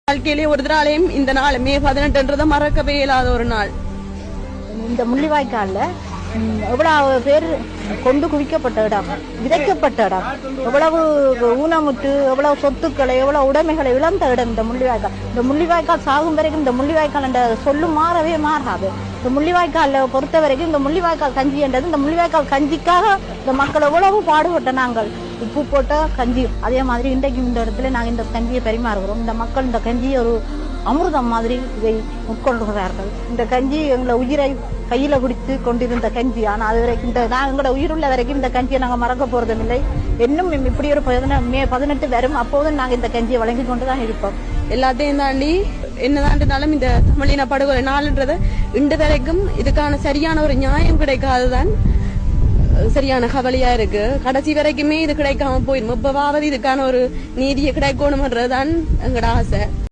வாழ்க்கையிலே ஒரு நாளையும் இந்த நாள் மே 18 மறக்கவே இயலாத ஒரு நாள். இந்த முள்ளிவாய்க்கால்ல எவ்வளவு பேர் கொண்டு குவிக்கப்பட்ட இடம், விதைக்கப்பட்ட இடம், எவ்வளவு ஊனமுற்று எவ்வளவு சொத்துக்களை எவ்வளவு உடைமைகளை இழந்த இடம் இந்த முள்ளிவாய்க்கால். இந்த முள்ளிவாய்க்கால் சாகும் வரைக்கும் இந்த முள்ளிவாய்க்கால் என்ற சொல்லு மாறவே மாறாது. இந்த முள்ளிவாய்க்கால பொறுத்த வரைக்கும் இந்த முள்ளிவாய்க்கால் கஞ்சி என்றது, இந்த முள்ளிவாய்க்கால் கஞ்சிக்காக இந்த மக்கள் எவ்வளவு பாடுபட்ட நாங்கள். உப்பு போட்ட கஞ்சி, அதே மாதிரி இன்றைக்கு இந்த இடத்துல நாங்கள் இந்த கஞ்சியை பரிமாறுகிறோம். இந்த மக்கள் இந்த கஞ்சியை ஒரு அமிர்தம் மாதிரி இதை உட்கொள்கிறார்கள். இந்த கஞ்சி எங்களை உயிரை கையில பிடித்து கொண்டிருந்த கஞ்சி. ஆனால் அது வரைக்கும் எங்களோட உயிருள்ள வரைக்கும் இந்த கஞ்சியை நாங்கள் மறக்க போறதும் இல்லை. இன்னும் இப்படி ஒரு மே 18 வரும், அப்போதும் நாங்கள் இந்த கஞ்சியை வழங்கி கொண்டுதான் இருப்போம். எல்லாத்தையும் தாண்டி என்னதான் இருந்தாலும் இந்த தமிழின படுகொலை நாள்ன்றது இன்று வரைக்கும் இதுக்கான சரியான ஒரு நியாயம் கிடைக்காதுதான் சரியான கவலையா இருக்கு. கடைசி வரைக்குமே இது கிடைக்காம போயிடும். இப்பவாவது இதுக்கான ஒரு நீதியை கிடைக்கணும்ன்றதுதான் எங்களோட ஆசை.